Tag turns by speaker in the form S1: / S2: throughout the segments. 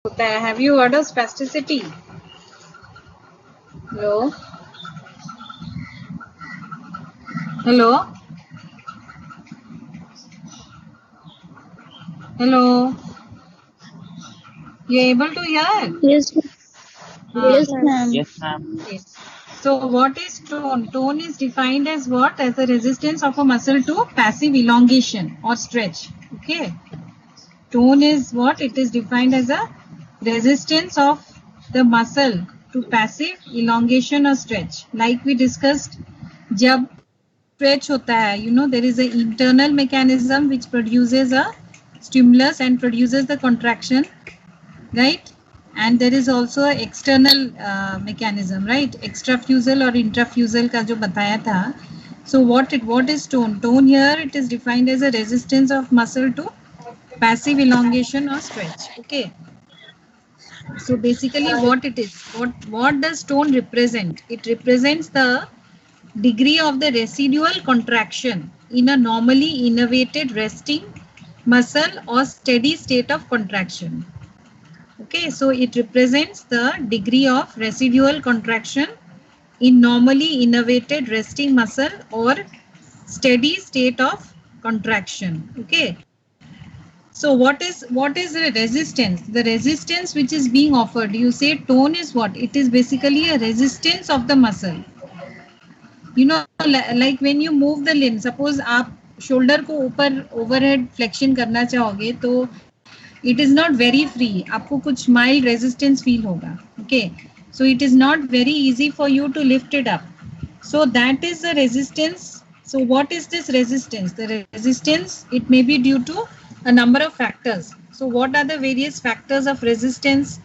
S1: होता है. Have you heard of spasticity? Hello? Hello? Hello? You able to hear?
S2: Yes, yes, ma'am.
S3: Yes, ma'am.
S1: Okay. So what is tone? Tone is defined as what? As the resistance of a muscle to passive elongation or stretch. Okay. Tone is what? It is defined as a resistance of the muscle to passive elongation or stretch. Like we discussed, जब stretch होता है, you know, there is an internal mechanism which produces a stimulus and produces the contraction, right? And there is also a external mechanism, right? Extrafusal or intrafusal का जो बताया था. So what is tone? Tone here it is defined as a resistance of muscle to passive elongation or stretch. Okay. So basically what it is, what does tone represent? It represents the degree of the residual contraction in a normally innervated resting muscle or steady state of contraction. Okay, so it represents the degree of residual contraction in normally innervated resting muscle or steady state of contraction. Okay. So what is the resistance? The resistance which is being offered, you say tone is what? It is basically a resistance of the muscle. You know, like when you move the limb, suppose आप shoulder को ऊपर overhead flexion करना चाहोगे तो it is not very free. आपको कुछ mild resistance feel होगा. Okay, so it is not very easy for you to lift it up. So that is the resistance. So what is this resistance? The resistance, it may be due to a number of factors. So what are the various factors of resistance?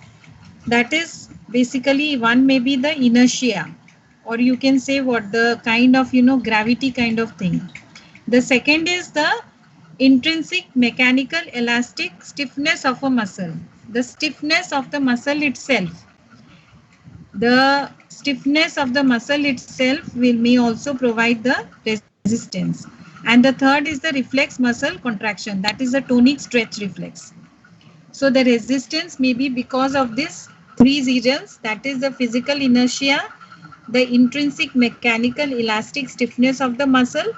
S1: That is basically one may be the inertia, or you can say what the kind of, you know, gravity kind of thing. The second is the intrinsic mechanical elastic stiffness of a muscle. The stiffness of the muscle itself. The stiffness of the muscle itself may also provide the resistance. And the third is the reflex muscle contraction. That is the tonic stretch reflex. So the resistance may be because of these three reasons, that is the physical inertia, the intrinsic mechanical elastic stiffness of the muscle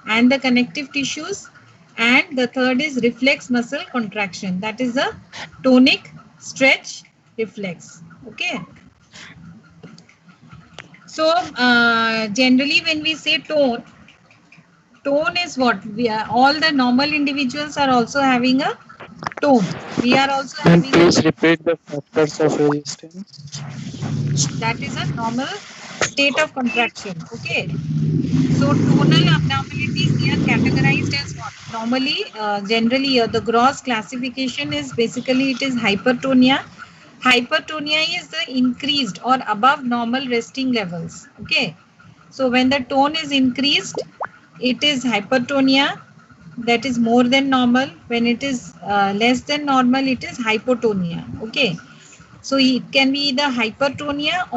S1: and the connective tissues, and the third is reflex muscle contraction, that is the tonic stretch reflex. Okay. So generally when we say tone is what? All the normal individuals are also having a tone. We are also
S3: And
S1: having
S3: please
S1: a,
S3: repeat the factors of resistance.
S1: that is a normal state of contraction. Okay. So tonal abnormalities, they are categorized as what? Normally, generally, the gross classification is basically it is hypertonia. Hypertonia is the increased or above normal resting levels. Okay. So when the tone is increased, it is hypertonia, that is more than normal. When it is less than normal, it is hypotonia. Okay. So it can be either hypertonia,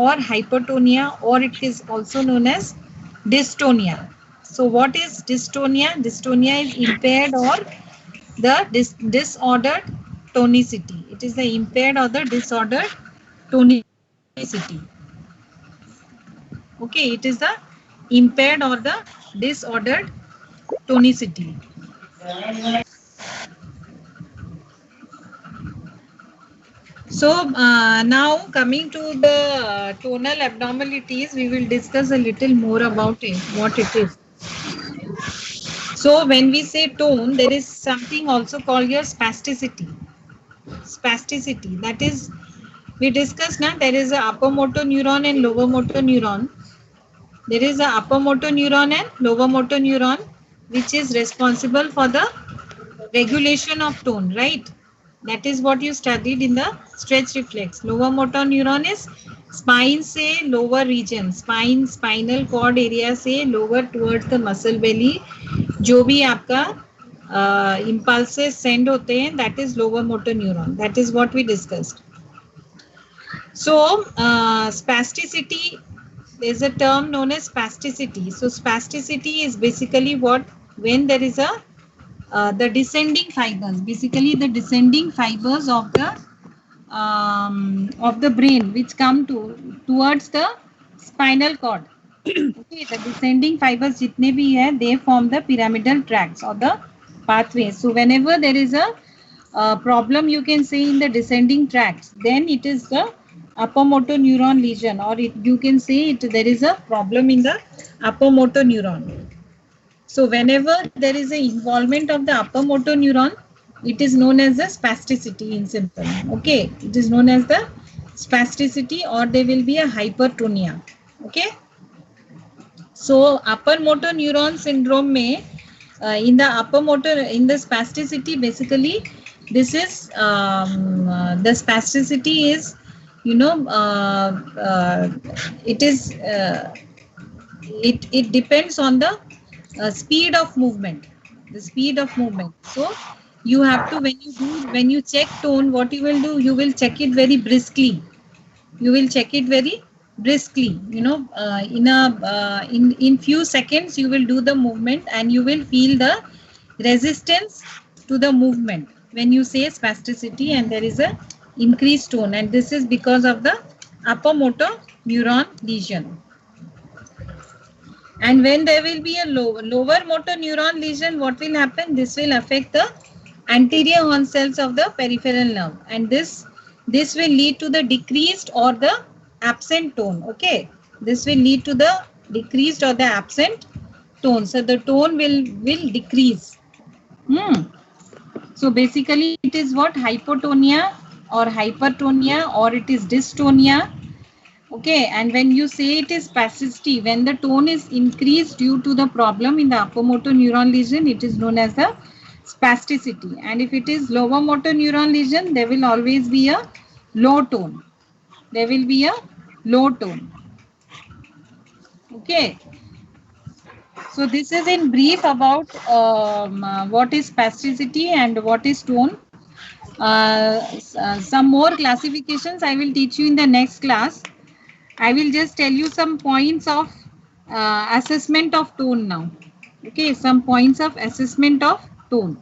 S1: or it is also known as dystonia. So what is dystonia? Dystonia is impaired or the disordered tonicity. It is the impaired or the disordered tonicity. Okay, it is the impaired or the disordered tonicity. So now coming to the tonal abnormalities, we will discuss a little more about it, what it is. So when we say tone, there is something also called your spasticity. Spasticity, that is, we discussed now, there is a upper motor neuron and lower motor neuron. There is a upper motor neuron and lower motor neuron, which is responsible for the regulation of tone, right? That is what you studied in the stretch reflex. Lower motor neuron is spine से lower region, spinal cord area से lower towards the muscle belly. जो भी आपका impulses send होते हैं, that is lower motor neuron. That is what we discussed. So spasticity, there's a term known as spasticity. So spasticity is basically what? When there is a the descending fibers, basically the descending fibers of the of the brain which come towards the spinal cord. Okay, the descending fibers jitne bhi hai, they form the pyramidal tracts or the pathways. So whenever there is a problem, you can say in the descending tracts, then it is the upper motor neuron lesion, or you can say there is a problem in the upper motor neuron. So whenever there is a involvement of the upper motor neuron, it is known as the spasticity in simple. Okay, it is known as the spasticity, or there will be a hypertonia. Okay. So upper motor neuron syndrome may in the upper motor, in the spasticity, basically this is the spasticity is, you know, it is it depends on the speed of movement, the speed of movement. So you have to, when you check tone, what you will do, you will check it very briskly, you will check it very briskly, you know, in few seconds you will do the movement, and you will feel the resistance to the movement when you say spasticity, and there is a increased tone, and this is because of the upper motor neuron lesion. And when there will be a lower motor neuron lesion, what will happen? This will affect the anterior horn cells of the peripheral nerve, and this will lead to the decreased or the absent tone. Okay, this will lead to the decreased or the absent tone. So the tone will decrease. So basically it is what? Hypotonia or hypertonia, or it is dystonia. Okay, and when you say it is spasticity, when the tone is increased due to the problem in the upper motor neuron lesion, it is known as the spasticity. And if it is lower motor neuron lesion, there will always be a low tone. There will be a low tone. Okay. So this is in brief about what is spasticity and what is tone. Some more classifications I will teach you in the next class. I will just tell you some points of assessment of tone now. Okay, some points of assessment of tone.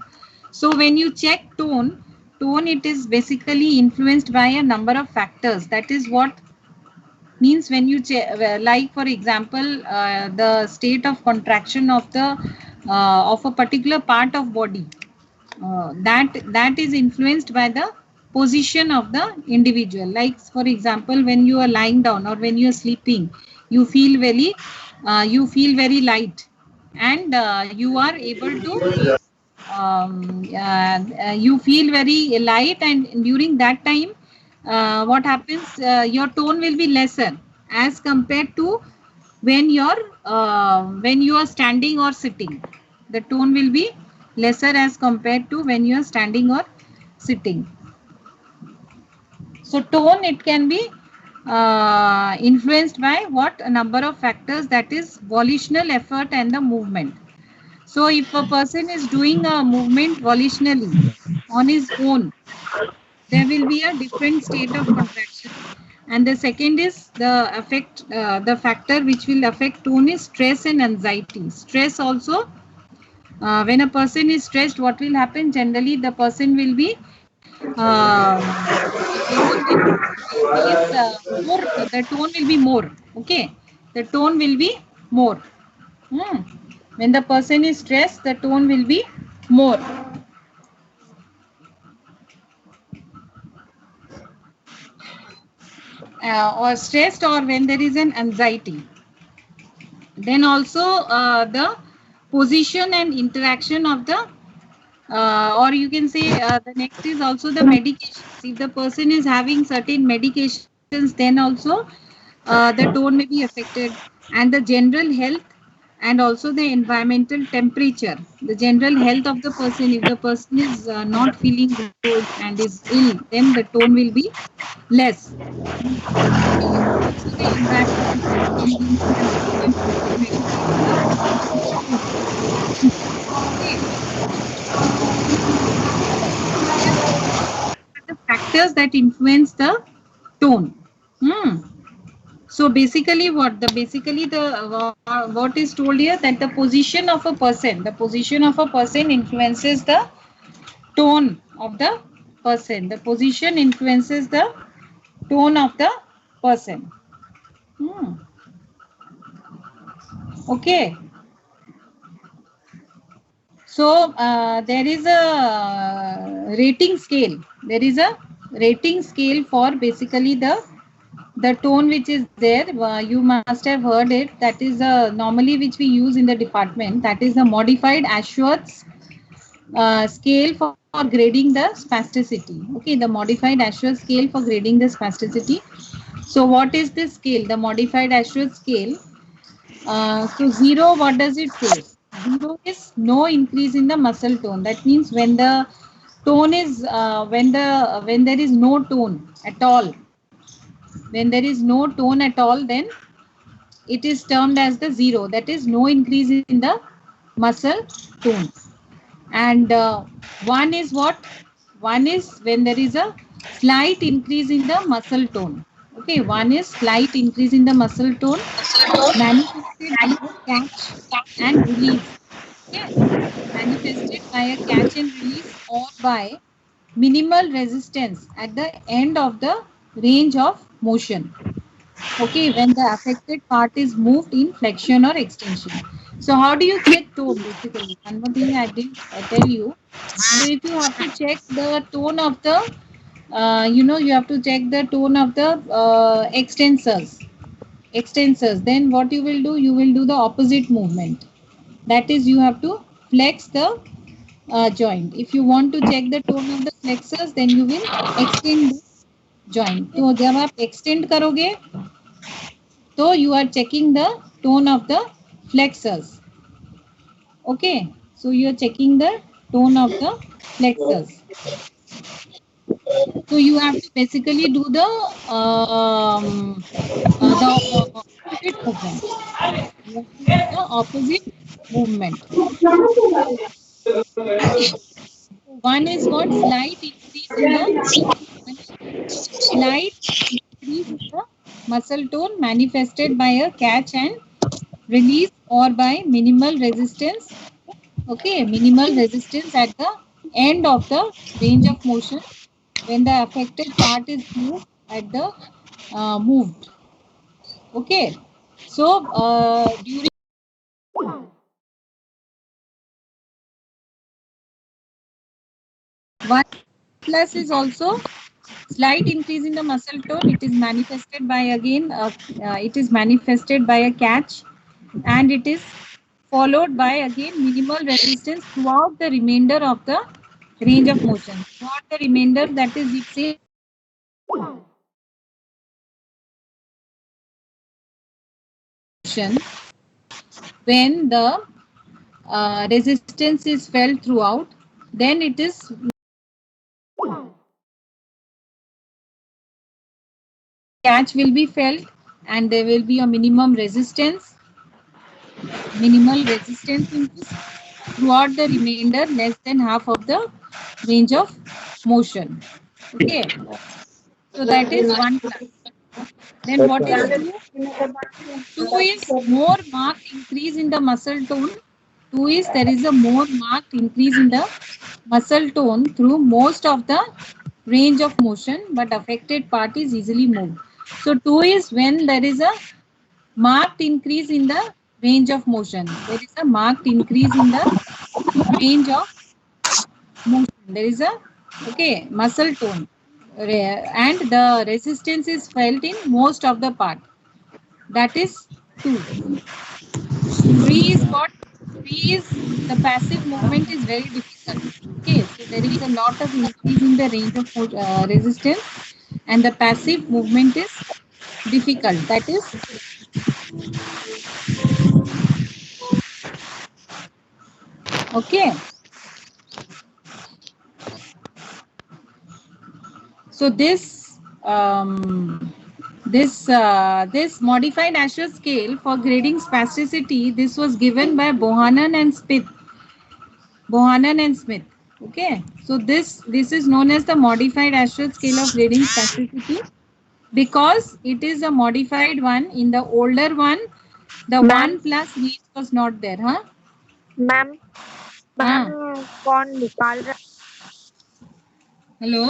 S1: So when you check tone, it is basically influenced by a number of factors. That is what means when you check, like for example, the state of contraction of the of a particular part of body. That is influenced by the position of the individual. Like for example, when you are lying down or when you are sleeping, you feel very light, and you are able to you feel very light, and during that time what happens, your tone will be lesser as compared to when you are standing or sitting. The tone will be lesser as compared to when you are standing or sitting. So tone, it can be influenced by what? A number of factors, that is volitional effort and the movement. So if a person is doing a movement volitionally on his own, there will be a different state of contraction. And the second is the factor which will affect tone is stress and anxiety. Stress also, when a person is stressed, what will happen? Generally, the person will be the tone will be more. Okay, the tone will be more. When the person is stressed, the tone will be more. Or stressed, or when there is an anxiety. Then also the position and interaction of the or you can say the next is also the medications. If the person is having certain medications, then also the tone may be affected, and the general health, and also the environmental temperature, the general health of the person. If the person is not feeling good and is ill, then the tone will be less. Also the impact the factors that influence the tone. So basically what is told here, that the position of a person influences the tone of the person. The position influences the tone of the person. Okay. So there is a rating scale. There is a rating scale for basically the tone which is there. You must have heard it. That is normally which we use in the department. That is the modified Ashworth's scale for grading the spasticity. Okay, the modified Ashworth scale for grading the spasticity. So what is this scale? The modified Ashworth scale. So 0, what does it say? 0 is no increase in the muscle tone. That means when the tone is when there is no tone at all. When there is no tone at all, then it is termed as the 0. That is no increase in the muscle tone. And 1 is what? 1 is when there is a slight increase in the muscle tone. Okay, 1 is slight increase in the muscle tone manifested by a catch and release. Okay, manifested by a catch and release or by minimal resistance at the end of the range of motion. Okay, when the affected part is moved in flexion or extension. So how do you check tone basically? One more thing I didn't tell you. So if you have to check the tone of the, you have to check the tone of the extensors. Then what you will do? You will do the opposite movement. That is, you have to flex the joint. If you want to check the tone of the flexors, then you will extend the joint. तो जब आप extend करोगे so you are checking the tone of the flexors. Okay, so you are checking the tone of the flexors. So you have to basically do the opposite movement. You have to do the opposite movement. Okay. One is what? Slight increase in the muscle tone manifested by a catch and release or by minimal resistance. Okay, minimal resistance at the end of the range of motion when the affected part is moved at the moved. Okay, so during 1 plus is also slight increase in the muscle tone. It is manifested by again it is manifested by a catch and it is followed by again minimal resistance throughout the remainder of the range of motion. Throughout the remainder, that is, it says when the resistance is felt throughout, then it is catch will be felt and there will be a minimal resistance throughout the remainder less than half of the range of motion. Okay, so that is 1 plus. Then what is 2? 2 is more marked increase in the muscle tone. 2 is there is a more marked increase in the muscle tone through most of the range of motion, but affected part is easily moved. So 2 is when there is a marked increase in the range of motion. There is a marked increase in the range of motion. There is a muscle tone and the resistance is felt in most of the part. That is 2. 3 is what? 3 is the passive movement is very difficult. Okay, so there is a lot of increase in the range of resistance and the passive movement is difficult. That is okay. So this this modified Ashworth scale for grading spasticity, this was given by Bohannon and Smith. Okay, so this is known as the modified Ashworth scale of grading spasticity because it is a modified one. In the older one, the 1 plus range was not there, huh?
S2: Ma'am कौन निकाल रहा
S1: hello,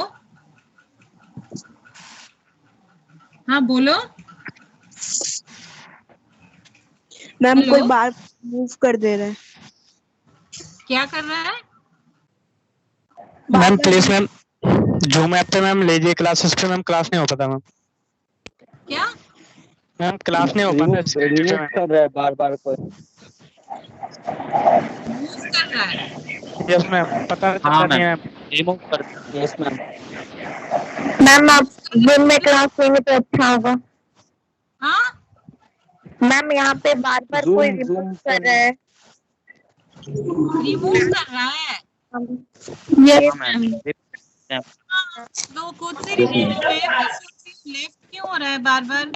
S1: हाँ बोलो।
S2: Ma'am
S1: hello,
S2: कोई बार move कर दे रहा है।
S1: क्या कर रहा है?
S2: बार
S3: मैम
S2: बार
S3: प्लीज मैम, जूम ऐप पे मैम लीजिए क्लासेस पे, मैम क्लास नहीं हो पाता मैम।
S1: क्या
S3: मैम क्लास नहीं हो पाता,
S4: रिमूव कर रहा है बार बार कोई।
S1: मूव कर रहा है?
S3: यस मैम, पता
S4: हाँ
S3: चलता नहीं
S4: मैम,
S3: है।
S4: रिमूव कर। Yes ma'am.
S2: मैम आप
S1: मूव कर रहा
S2: जिम
S1: है
S2: में
S1: मतलब?
S2: क्लास लेंगे तो अच्छा होगा।
S1: हाँ,
S2: मैम यहाँ पे बार बार कोई
S4: जूम
S2: रिमूव
S4: जूम
S2: कर रहा है।
S1: रिमूव कर रहा है।
S2: Yes
S4: ma'am.
S2: मैम।
S1: हाँ, तो खुद से
S4: यस
S1: रिमूव
S4: मैम।
S1: हो रहे हैं, फिर से लेफ्ट क्यों हो रहा है बार बार?